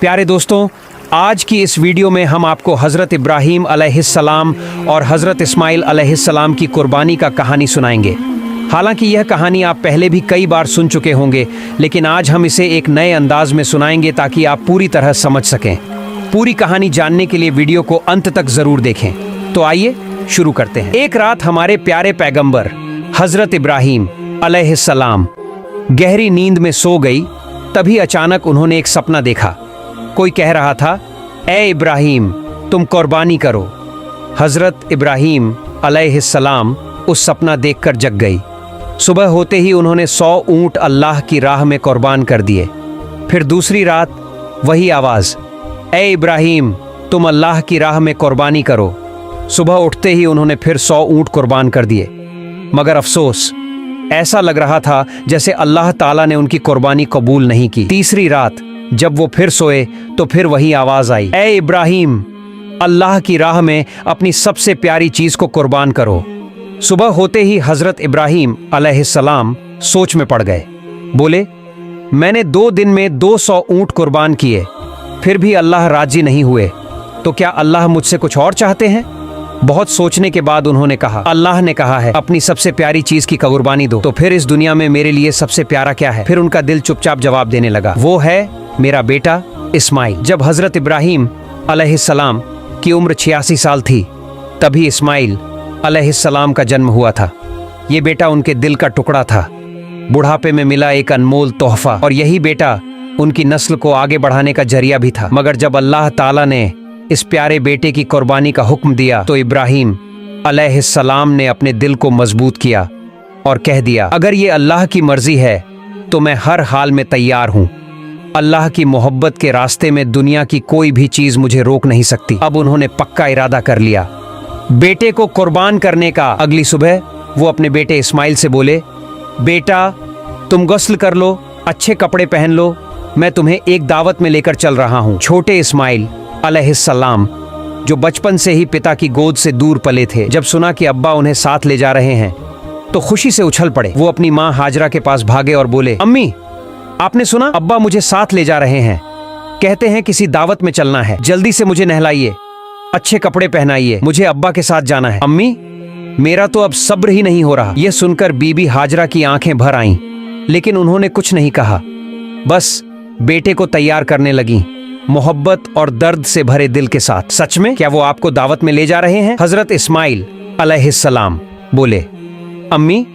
प्यारे दोस्तों, आज की इस वीडियो में हम आपको हज़रत इब्राहीम अलैहिस्सलाम और हज़रत इस्माइल अलैहिस्सलाम की कुर्बानी का कहानी सुनाएंगे। हालांकि यह कहानी आप पहले भी कई बार सुन चुके होंगे, लेकिन आज हम इसे एक नए अंदाज में सुनाएंगे ताकि आप पूरी तरह समझ सकें। पूरी कहानी जानने के लिए वीडियो को अंत तक ज़रूर देखें। तो आइए शुरू करते हैं। एक रात हमारे प्यारे पैगंबर हज़रत इब्राहीम अलैहिस्सलाम गहरी नींद में सो गई। तभी अचानक उन्होंने एक सपना देखा। कोई कह रहा था, ए इब्राहीम, तुम कुर्बानी करो। हज़रत इब्राहीम अलैहिस्सलाम उस सपना देखकर जग गई। सुबह होते ही उन्होंने 100 ऊँट अल्लाह की राह में कुर्बान कर दिए। फिर दूसरी रात वही आवाज़, ए इब्राहीम, तुम अल्लाह की राह में कुर्बानी करो। सुबह उठते ही उन्होंने फिर 100 ऊँट कुर्बान कर दिए। मगर अफसोस, ऐसा लग रहा था जैसे अल्लाह ताला ने उनकी कुर्बानी कबूल नहीं की। तीसरी रात जब वो फिर सोए तो फिर वही आवाज़ आई, ए इब्राहीम, अल्लाह की राह में अपनी सबसे प्यारी चीज़ को कुर्बान करो। सुबह होते ही हज़रत इब्राहीम अलैहिस्सलाम सोच में पड़ गए। बोले, मैंने 2 दिन में 200 ऊँट कुर्बान किए, फिर भी अल्लाह राजी नहीं हुए, तो क्या अल्लाह मुझसे कुछ और चाहते हैं? बहुत सोचने के बाद उन्होंने कहा, अल्लाह ने कहा है अपनी सबसे प्यारी चीज़ की कुर्बानी दो, तो फिर इस दुनिया में मेरे लिए सबसे प्यारा क्या है? फिर उनका दिल चुपचाप जवाब देने लगा, वो है मेरा बेटा इस्माइल। जब हज़रत इब्राहीम अलैहिस्सलाम की उम्र 86 साल थी, तभी इस्माइल अलैहिस्सलाम का जन्म हुआ था। ये बेटा उनके दिल का टुकड़ा था, बुढ़ापे में मिला एक अनमोल तोहफा, और यही बेटा उनकी नस्ल को आगे बढ़ाने का जरिया भी था। मगर जब अल्लाह ताला ने इस प्यारे बेटे की कुर्बानी का हुक्म दिया तो इब्राहीम अलैहिस्सलाम ने अपने दिल को मजबूत किया और कह दिया, अगर ये अल्लाह की मर्जी है तो मैं हर हाल में तैयार हूँ। अल्लाह की मोहब्बत के रास्ते में दुनिया की कोई भी चीज़ मुझे रोक नहीं सकती। अब उन्होंने पक्का इरादा कर लिया बेटे को कुर्बान करने का। अगली सुबह वो अपने बेटे इस्माइल से बोले, बेटा, तुम गुस्ल कर लो, अच्छे कपड़े पहन लो, मैं तुम्हें एक दावत में लेकर चल रहा हूँ। छोटे इस्माइल अलैहिस्सलाम, जो बचपन से ही पिता की गोद से दूर पले थे, जब सुना कि अब्बा उन्हें साथ ले जा रहे हैं तो खुशी से उछल पड़े। वो अपनी माँ हाजरा के पास भागे और बोले, अम्मी, आपने सुना? अब्बा मुझे साथ ले जा रहे हैं, कहते हैं किसी दावत में चलना है, जल्दी से मुझे नहलाइए, अच्छे कपड़े पहनाइए, मुझे अब्बा के साथ जाना है। अम्मी, मेरा तो अब सब्र ही नहीं हो रहा। यह सुनकर बीबी हाजरा की आंखें भर आईं, लेकिन उन्होंने कुछ नहीं कहा, बस बेटे को तैयार करने लगी, मोहब्बत और दर्द से भरे दिल के साथ। सच में क्या वो आपको दावत में ले जा रहे हैं? हज़रत इस्माइल अलैहिस्सलाम बोले, अम्मी,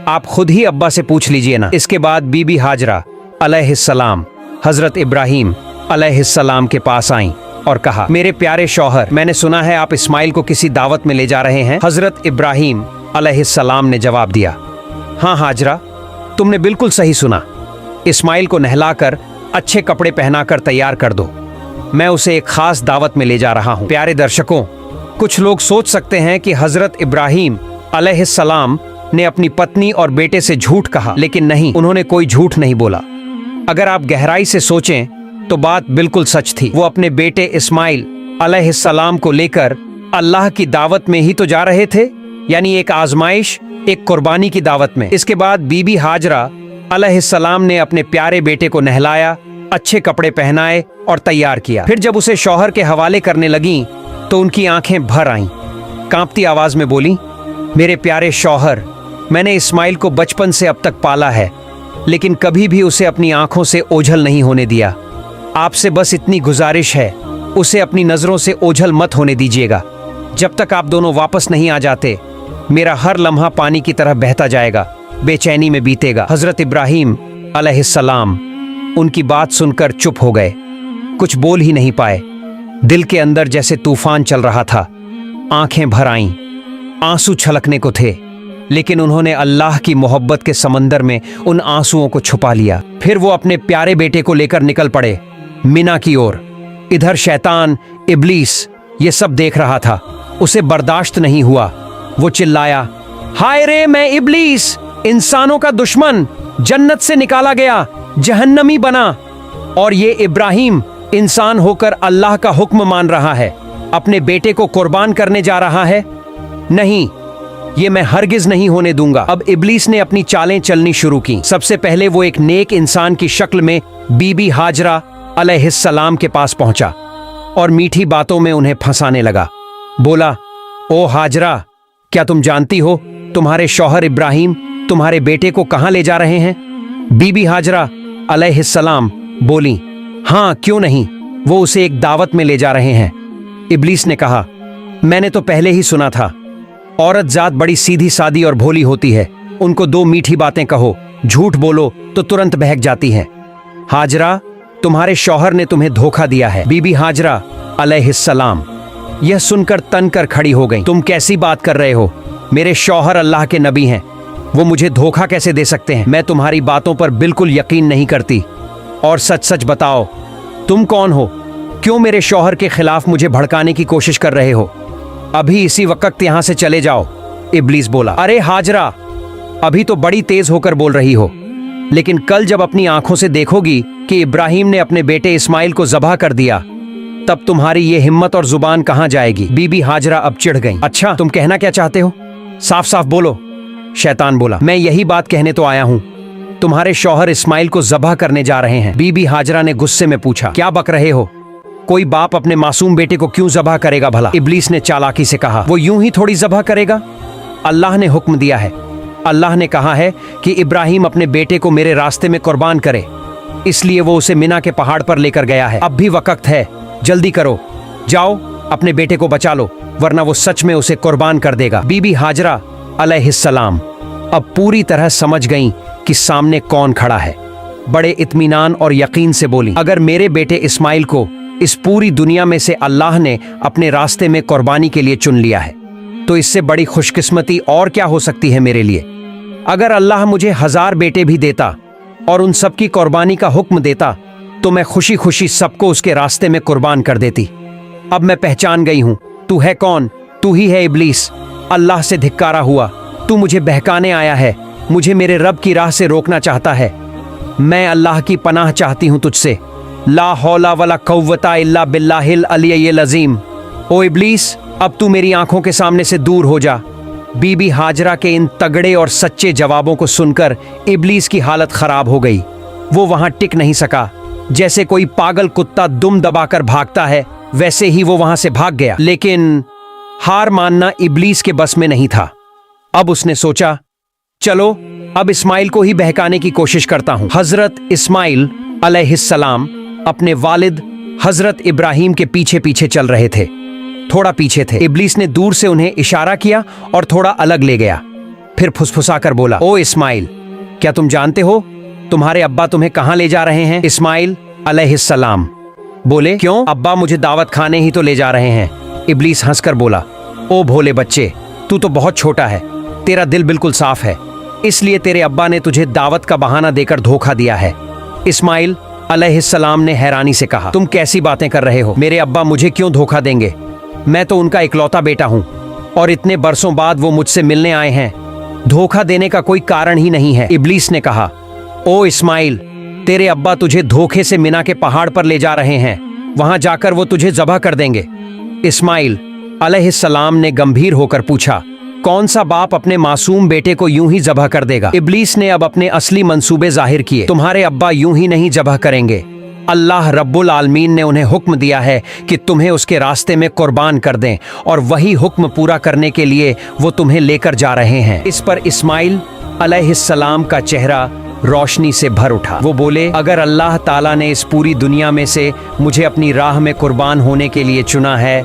आप खुद ही अब्बा से पूछ लीजिए ना। इसके बाद बीबी हाजरा अलैहिस्सलाम हज़रत इब्राहीम अलैहिस्सलाम के पास आईं और कहा, मेरे प्यारे शौहर, मैंने सुना है आप इस्माइल को किसी दावत में ले जा रहे हैं। हज़रत इब्राहीम अलैहिस्सलाम ने जवाब दिया, हाँ हाजरा, तुमने बिल्कुल सही सुना। इस्माइल को नहलाकर अच्छे कपड़े पहनाकर तैयार कर दो, मैं उसे एक खास दावत में ले जा रहा हूँ। प्यारे दर्शकों, कुछ लोग सोच सकते हैं कि हज़रत इब्राहीम अलैहिस्सलाम ने अपनी पत्नी और बेटे से झूठ कहा, लेकिन नहीं, उन्होंने कोई झूठ नहीं बोला। अगर आप गहराई से सोचें तो बात बिल्कुल सच थी। वो अपने बेटे इस्माइल अलैहिस्सलाम को लेकर अल्लाह की दावत में ही तो जा रहे थे, यानी एक आजमाइश, एक कुर्बानी की दावत में। इसके बाद बीबी हाजरा अलैहिस्सलाम ने अपने प्यारे बेटे को नहलाया, अच्छे कपड़े पहनाए और तैयार किया। फिर जब उसे शौहर के हवाले करने लगीं तो उनकी आंखें भर आईं। कांपती आवाज में बोली, मेरे प्यारे शौहर, मैंने इस्माइल को बचपन से अब तक पाला है, लेकिन कभी भी उसे अपनी आंखों से ओझल नहीं होने दिया। आपसे बस इतनी गुजारिश है, उसे अपनी नजरों से ओझल मत होने दीजिएगा। जब तक आप दोनों वापस नहीं आ जाते, मेरा हर लम्हा पानी की तरह बहता जाएगा, बेचैनी में बीतेगा। हज़रत इब्राहीम अलैहिस्सलाम उनकी बात सुनकर चुप हो गए, कुछ बोल ही नहीं पाए। दिल के अंदर जैसे तूफान चल रहा था, आंखें भर आईं, आंसू छलकने को थे, लेकिन उन्होंने अल्लाह की मोहब्बत के समंदर में उन आंसुओं को छुपा लिया। फिर वो अपने प्यारे बेटे को लेकर निकल पड़े मिना की ओर। इधर शैतान इब्लीस ये सब देख रहा था, उसे बर्दाश्त नहीं हुआ। वो चिल्लाया, हाय रे, मैं इब्लीस, इंसानों का दुश्मन, जन्नत से निकाला गया, जहन्नमी बना, और ये इब्राहीम इंसान होकर अल्लाह का हुक्म मान रहा है, अपने बेटे को कुर्बान करने जा रहा है। नहीं, ये मैं हरगिज नहीं होने दूंगा। अब इब्लीस ने अपनी चालें चलनी शुरू की। सबसे पहले वो एक नेक इंसान की शक्ल में बीबी हाजरा अलैहिस्सलाम के पास पहुंचा और मीठी बातों में उन्हें फंसाने लगा। बोला, ओ हाजरा, क्या तुम जानती हो तुम्हारे शौहर इब्राहिम तुम्हारे बेटे को कहां ले जा रहे हैं? बीबी हाजरा अलैहिस्सलाम बोली, हाँ क्यों नहीं, वो उसे एक दावत में ले जा रहे हैं। इब्लीस ने कहा, मैंने तो पहले ही सुना था, औरत जात बड़ी सीधी सादी और भोली होती है, उनको दो मीठी बातें कहो, झूठ बोलो तो तुरंत बहक जाती हैं। हाजरा, तुम्हारे शौहर ने तुम्हें धोखा दिया है। बीबी हाजरा अलैहिस्सलाम यह सुनकर तन कर खड़ी हो गई। तुम कैसी बात कर रहे हो? मेरे शौहर अल्लाह के नबी हैं, वो मुझे धोखा कैसे दे सकते हैं? मैं तुम्हारी बातों पर बिल्कुल यकीन नहीं करती। और सच सच बताओ, तुम कौन हो? क्यों मेरे शौहर के खिलाफ मुझे भड़काने की कोशिश कर रहे हो? अभी इसी वक्त यहां से चले जाओ। इब्लीस बोला, अरे हाजरा, अभी तो बड़ी तेज होकर बोल रही हो, लेकिन कल जब अपनी आंखों से देखोगी कि इब्राहिम ने अपने बेटे इस्माइल को ज़बह कर दिया, तब तुम्हारी ये हिम्मत और जुबान कहां जाएगी? बीबी हाजरा अब चिढ़ गई। अच्छा, तुम कहना क्या चाहते हो? साफ साफ बोलो। शैतान बोला, मैं यही बात कहने तो आया हूं, तुम्हारे शौहर इस्माइल को ज़बह करने जा रहे हैं। बीबी हाजरा ने गुस्से में पूछा, क्या बक रहे हो? कोई बाप अपने मासूम बेटे को क्यों ज़बह करेगा भला? इब्लीस ने चालाकी से कहा, वो यूं ही थोड़ी ज़बह करेगा, अल्लाह ने हुक्म दिया है। अल्लाह ने कहा है कि इब्राहिम अपने बेटे को मेरे रास्ते में कुर्बान करे, इसलिए वो उसे मिना के पहाड़ पर लेकर गया है। अब भी वक्त है, जल्दी करो, जाओ अपने बेटे को बचा लो, वरना वो सच में उसे कुर्बान कर देगा। बीबी हाजरा अलैहिस्सलाम अब पूरी तरह समझ गईं कि सामने कौन खड़ा है। बड़े इत्मीनान और यकीन से बोली, अगर मेरे बेटे इस्माइल को इस पूरी दुनिया में से अल्लाह ने अपने रास्ते में कुर्बानी के लिए चुन लिया है, तो इससे बड़ी खुशकिस्मती और क्या हो सकती है मेरे लिए। अगर अल्लाह मुझे 1000 बेटे भी देता और उन सब की कुर्बानी का हुक्म देता, तो मैं खुशी खुशी सबको उसके रास्ते में कुर्बान कर देती। अब मैं पहचान गई हूं, तू है कौन? तू ही है इब्लीस, अल्लाह से धिक्कारा हुआ। तू मुझे बहकाने आया है, मुझे मेरे रब की राह से रोकना चाहता है। मैं अल्लाह की पनाह चाहती हूं तुझसे। ला हौला वला कव्वता इल्ला बिल्लाहिल अलिय्यिल अज़ीम। ओ इब्लीस, अब तू मेरी आंखों के सामने से दूर हो जा। बीबी हाजरा के इन तगड़े और सच्चे जवाबों को सुनकर इब्लीस की हालत खराब हो गई। वो वहां टिक नहीं सका। जैसे कोई पागल कुत्ता दुम दबाकर भागता है, वैसे ही वो वहां से भाग गया। लेकिन हार मानना इब्लीस के बस में नहीं था। अब उसने सोचा, चलो अब इस्माइल को ही बहकाने की कोशिश करता हूं। हजरत इस्माइल अलैहिस्सलाम अपने वालिद हजरत इब्राहिम के पीछे पीछे चल रहे थे। थोड़ा पीछे थे। इब्लीस ने दूर से उन्हें इशारा किया और थोड़ा अलग ले गया। फिर फुसफुसाकर बोला, ओ इस्माइल, क्या तुम जानते हो तुम्हारे अब्बा तुम्हें कहां ले जा रहे हैं? इस्माइल अलैहिस्सलाम बोले, क्यों? अब्बा मुझे दावत खाने ही तो ले जा रहे हैं। इब्लीस हंसकर बोला, ओ भोले बच्चे, तू तो बहुत छोटा है, तेरा दिल बिल्कुल साफ है, इसलिए तेरे अब्बा ने तुझे दावत का बहाना देकर धोखा दिया है। इस्माइल अलैहिस्सलाम ने हैरानी से कहा, तुम कैसी बातें कर रहे हो? मेरे अब्बा मुझे क्यों धोखा देंगे? मैं तो उनका इकलौता बेटा हूं और इतने बरसों बाद वो मुझसे मिलने आए हैं। धोखा देने का कोई कारण ही नहीं है। इब्लीस ने कहा, ओ इस्माइल, तेरे अब्बा तुझे धोखे से मिना के पहाड़ पर ले जा रहे हैं, वहां जाकर वो तुझे ज़बह कर देंगे। इस्माइल अलैहिस्सलाम ने गंभीर होकर पूछा, कौन सा बाप अपने मासूम बेटे को यूं ही ज़बह कर देगा? इब्लीस ने अब अपने असली मंसूबे जाहिर किए। तुम्हारे अब्बा यूं ही नहीं ज़बह करेंगे। अल्लाह रब्बुल आलमीन ने उन्हें हुक्म दिया है कि तुम्हें उसके रास्ते में कुर्बान कर दें, और वही हुक्म पूरा करने के लिए वो तुम्हें लेकर जा रहे हैं। इस पर इस्माइल अलैहिस्सलाम का चेहरा रोशनी से भर उठा। वो बोले, अगर अल्लाह ताला ने इस पूरी दुनिया में से मुझे अपनी राह में कुर्बान होने के लिए चुना है,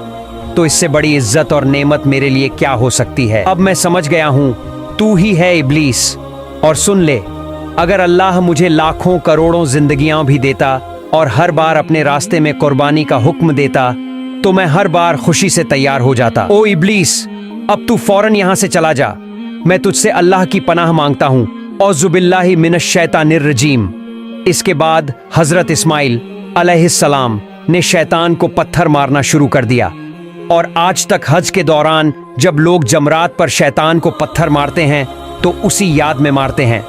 तो इससे बड़ी इज्जत और नेमत मेरे लिए क्या हो सकती है। अब मैं समझ गया हूँ, तू ही है इब्लीस। और सुन ले, अगर अल्लाह मुझे लाखों करोड़ों जिंदगियां भी देता और हर बार अपने रास्ते में कुर्बानी का हुक्म देता, तो मैं हर बार खुशी से तैयार हो जाता। ओ इब्लीस, अब तू फौरन यहाँ से चला जा। मैं तुझसे अल्लाह की पनाह मांगता हूँ। औज़ुबिल्लाहि मिनश शैतानिर रजीम। इसके बाद हजरत इस्माइल अलैहिस्सलाम ने शैतान को पत्थर मारना शुरू कर दिया, और आज तक हज के दौरान जब लोग जमरात पर शैतान को पत्थर मारते हैं तो उसी याद में मारते हैं।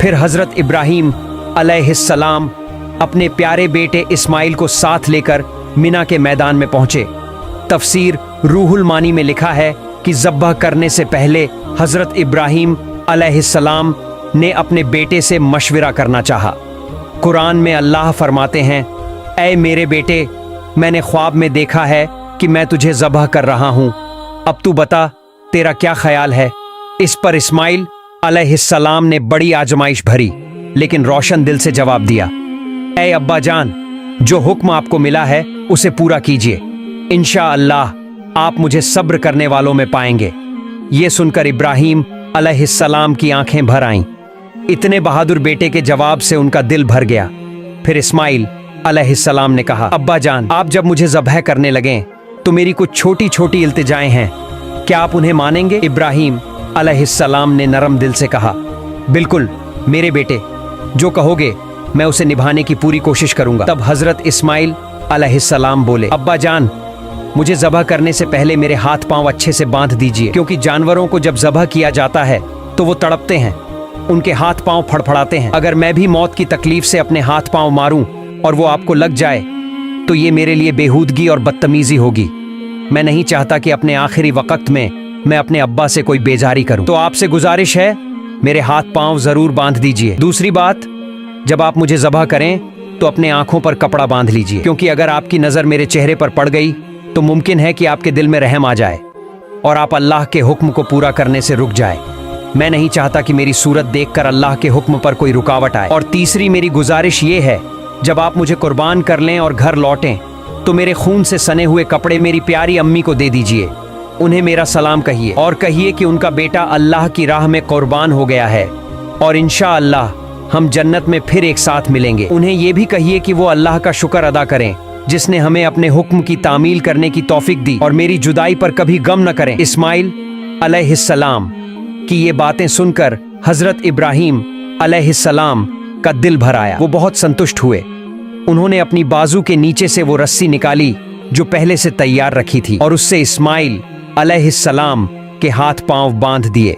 फिर हजरत इब्राहिम अलैहिस्सलाम अपने प्यारे बेटे इस्माइल को साथ लेकर मिना के मैदान में पहुंचे। तफसीर रूहुल मानी में लिखा है कि ज़ब्ह करने से पहले हजरत इब्राहिम अलैहिस्सलाम ने अपने बेटे से मशविरा करना चाहा। कुरान में अल्लाह फरमाते हैं, ऐ मेरे बेटे, मैंने ख्वाब में देखा है कि मैं तुझे ज़बह कर रहा हूँ। अब तू बता, तेरा क्या ख्याल है? इस पर इस्माइल अलैहिस्सलाम ने बड़ी आजमाइश भरी लेकिन रोशन दिल से जवाब दिया, ऐ अब्बा जान, जो हुक्म आपको मिला है उसे पूरा कीजिए। इंशाअल्लाह आप मुझे सब्र करने वालों में पाएंगे। ये सुनकर इब्राहीम अलैहिस्सलाम की आंखें भर आईं। इतने बहादुर बेटे के जवाब से उनका दिल भर गया। फिर इस्माइल अलैहिस्सलाम ने कहा, अब्बा जान, आप जब मुझे ज़बह करने लगें तो मेरी कुछ छोटी छोटी इल्तिजाएं हैं, क्या आप उन्हें मानेंगे? इब्राहीम अलैहिस्सलाम ने नरम दिल से कहा, बिल्कुल मेरे बेटे, जो कहोगे मैं उसे निभाने की पूरी कोशिश करूंगा। तब हजरत इस्माइल अलैहिस्सलाम बोले, अब्बा जान, मुझे ज़बह करने से पहले मेरे हाथ पांव अच्छे से बांध दीजिए, क्योंकि जानवरों को जब ज़बह किया जाता है तो वो तड़पते हैं, उनके हाथ पांव फड़फड़ाते हैं। अगर मैं भी मौत की तकलीफ से अपने हाथ पांव मारूं और वो आपको लग जाए तो ये मेरे लिए बेहूदगी और बदतमीजी होगी। मैं नहीं चाहता कि अपने आखिरी वक्त में मैं अपने अब्बा से कोई बेजारी करूं। तो आपसे गुजारिश है, मेरे हाथ पांव जरूर बांध दीजिए। दूसरी बात, जब आप मुझे ज़बह करें तो अपने आंखों पर कपड़ा बांध लीजिए, क्योंकि अगर आपकी नज़र मेरे चेहरे पर पड़ गई तो मुमकिन है कि आपके दिल में रहम आ जाए और आप अल्लाह के हुक्म को पूरा करने से रुक जाए। मैं नहीं चाहता कि मेरी सूरत देखकर अल्लाह के हुक्म पर कोई रुकावट आए। और तीसरी मेरी गुजारिश ये है, जब आप मुझे कुर्बान कर लें और घर लौटें तो मेरे खून से सने हुए कपड़े मेरी प्यारी अम्मी को दे दीजिए। उन्हें मेरा सलाम कहिए और कहिए कि उनका बेटा अल्लाह की राह में कुर्बान हो गया है और इंशाअल्लाह हम जन्नत में फिर एक साथ मिलेंगे। उन्हें ये भी कहिए कि वो अल्लाह का शुक्र अदा करें जिसने हमें अपने हुक्म की तामील करने की तौफीक दी और मेरी जुदाई पर कभी गम न करें। इस्माइल अलैहिस्सलाम की ये बातें सुनकर हजरत इब्राहीम अलैहिस्सलाम का दिल भर आया। वो बहुत संतुष्ट हुए। उन्होंने अपनी बाजू के नीचे से वो रस्सी निकाली जो पहले से तैयार रखी थी और उससे इस्माइल अलैहिस्सलाम के हाथ पांव बांध दिए।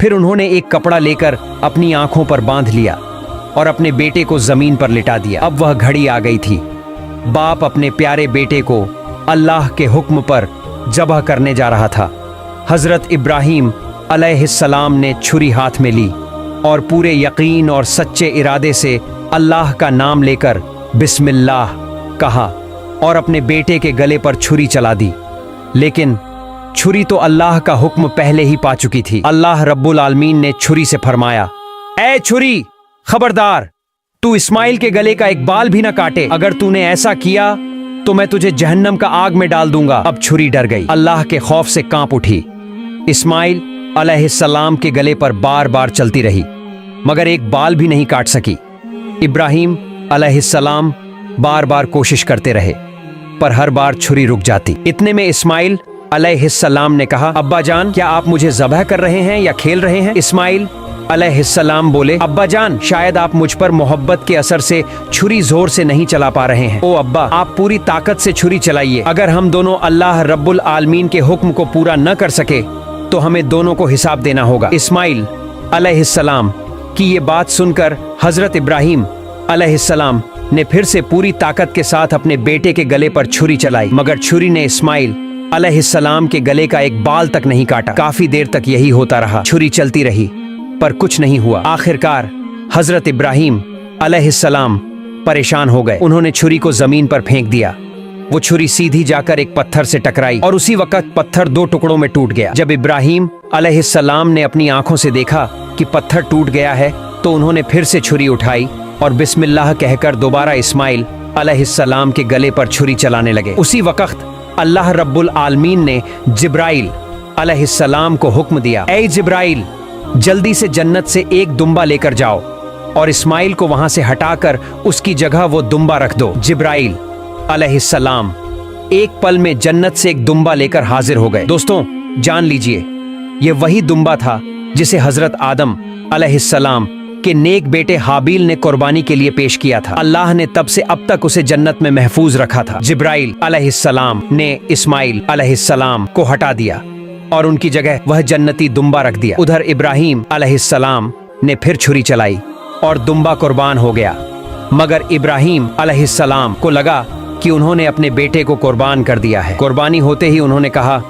फिर उन्होंने एक कपड़ा लेकर अपनी आंखों पर बांध लिया और अपने बेटे को जमीन पर लिटा दिया। अब वह घड़ी आ गई थी। बाप अपने प्यारे बेटे को अल्लाह के हुक्म पर ज़बह करने जा रहा था। हजरत इब्राहीम अलैहिस्सलाम ने छुरी हाथ में ली और पूरे यकीन और सच्चे इरादे से अल्लाह का नाम लेकर बिस्मिल्लाह कहा और अपने बेटे के गले पर छुरी चला दी। लेकिन छुरी तो अल्लाह का हुक्म पहले ही पा चुकी थी। अल्लाह रब्बुल आलमीन ने छुरी से फरमाया, ऐ छुरी, खबरदार, तू इस्माइल के गले का एक बाल भी न काटे। अगर तूने ऐसा किया तो मैं तुझे जहन्नम का आग में डाल दूंगा। अब छुरी डर गई, अल्लाह के खौफ से कांप उठी। इस्माइल अलैहिस्सलाम के गले पर बार बार चलती रही मगर एक बाल भी नहीं काट सकी। इब्राहीम अलैहिस्सलाम बार बार कोशिश करते रहे पर हर बार छुरी रुक जाती। इतने में इस्माइल अलैहिस्सलाम ने कहा, अब्बा जान, क्या आप मुझे ज़बह कर रहे हैं या खेल रहे हैं? इस्माइल अलैहिस्सलाम बोले, अब्बा जान, शायद आप मुझ पर मोहब्बत के असर से छुरी जोर से नहीं चला पा रहे हैं। ओ अब्बा, आप पूरी ताकत से छुरी चलाइए। अगर हम दोनों अल्लाह रब्बुल आलमीन के हुक्म को पूरा न कर सके तो हमें दोनों को हिसाब देना होगा। इस्माइल अलैहिस्सलाम की ये बात सुनकर हजरत इब्राहीम अलैहिस्सलाम ने फिर से पूरी ताकत के साथ अपने बेटे के गले पर छुरी चलाई मगर छुरी ने इस्माइल अलैहिस्सलाम के गले का एक बाल तक नहीं काटा। काफी देर तक यही होता रहा। छुरी चलती रही पर कुछ नहीं हुआ। आखिरकार हजरत इब्राहीम अलैहिस्सलाम परेशान हो गए। उन्होंने छुरी को जमीन पर फेंक दिया। वो छुरी सीधी जाकर एक पत्थर से टकराई और उसी वक्त पत्थर दो टुकड़ों में टूट गया। जब इब्राहीम अलैहिस्सलाम ने अपनी आंखों से देखा कि पत्थर टूट गया है तो उन्होंने फिर से छुरी उठाई और बिस्मिल्लाह कहकर दोबारा इस्माइल अलैहिस्सलाम के गले पर छुरी चलाने लगे। उसी वक्त अल्लाह रब्बुल आलमीन ने जिब्राइल अलैहिस्सलाम को हुक्म दिया, ऐ जिब्राइल, जल्दी से जन्नत से एक दुम्बा लेकर जाओ और इस्माइल को वहां से हटाकर उसकी जगह वो दुम्बा रख दो। जिब्राइल अलैहिस्सलाम एक पल में जन्नत से एक दुम्बा लेकर हाजिर हो गए। दोस्तों, जान लीजिए, ये वही दुम्बा था जिसे हजरत आदम अलैहिस्सलाम के नेक बेटे हाबील ने कुर्बानी के लिए पेश किया था। अल्लाह ने तब से अब तक उसे जन्नत में महफूज रखा था। जिब्राइल अलैहिस्सलाम ने इस्माइल अलैहिस्सलाम को हटा दिया और उनकी जगह वह जन्नती दुम्बा रख दिया। उधर इब्राहीम अलैहिस्सलाम ने फिर छुरी चलाई और दुम्बा कुर्बान हो गया मगर इब्राहीम अलैहिस्सलाम को लगा कि उन्होंने अपने बेटे को कुर्बान कर दिया है। कुर्बानी होते ही उन्होंने कहा,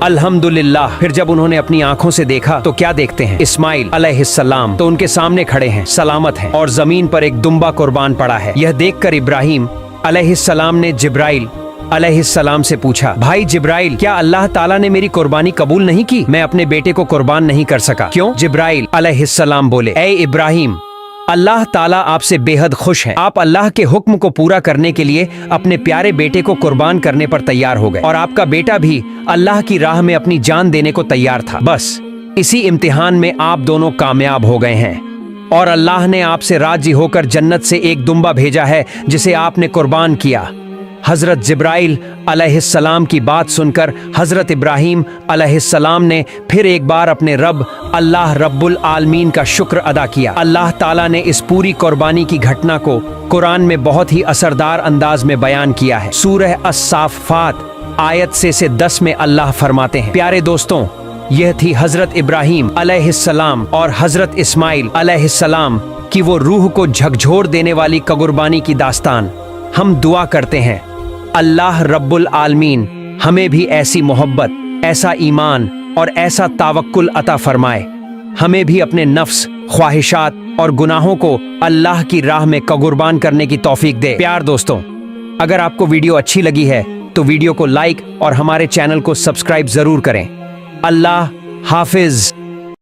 अल्हम्दुलिल्लाह। फिर जब उन्होंने अपनी आंखों से देखा तो क्या देखते हैं, इस्माइल अलैहिस्सलाम तो उनके सामने खड़े हैं, सलामत हैं और जमीन पर एक दुम्बा कुर्बान पड़ा है। यह देखकर इब्राहीम अलैहिस्सलाम ने जिब्राइल अलैहिस्सलाम से पूछा, भाई जिब्राइल, क्या अल्लाह ताला ने मेरी कुर्बानी कबूल नहीं की? मैं अपने बेटे को कुर्बान नहीं कर सका। क्यों? जिब्राइल अलैहिस्सलाम बोले, ए इब्राहिम, अल्लाह ताला आपसे बेहद खुश है। आप अल्लाह के हुक्म को पूरा करने के लिए अपने प्यारे बेटे को कुर्बान करने पर तैयार हो गए और आपका बेटा भी अल्लाह की राह में अपनी जान देने को तैयार था। बस इसी इम्तिहान में आप दोनों कामयाब हो गए हैं और अल्लाह ने आपसे राजी होकर जन्नत से एक दुम्बा भेजा है जिसे आपने कुर्बान किया। हजरत जिब्राइल अलैहिस्सलाम की बात सुनकर हजरत इब्राहिम अलैहिस्सलाम ने फिर एक बार अपने रब अल्लाह रब्बुल आलमीन का शुक्र अदा किया। अल्लाह ताला ने इस पूरी कुर्बानी की घटना को कुरान में बहुत ही असरदार अंदाज में बयान किया है। सूरह अस-साफ़ात आयत से 10 में अल्लाह फरमाते हैं, प्यारे दोस्तों, यह थी हजरत इब्राहिम अलैहिस्सलाम और हजरत इस्माइल अलैहिस्सलाम की वो रूह को झकझोर देने वाली कुर्बानी की दास्तान। हम दुआ करते हैं अल्लाह रब्बुल आलमीन हमें भी ऐसी मोहब्बत, ऐसा ईमान और ऐसा तावक्कुल अता फरमाए। हमें भी अपने नफ्स, ख्वाहिशात और गुनाहों को अल्लाह की राह में कुर्बान करने की तौफीक दे। प्यार दोस्तों, अगर आपको वीडियो अच्छी लगी है तो वीडियो को लाइक और हमारे चैनल को सब्सक्राइब जरूर करें। अल्लाह हाफिज।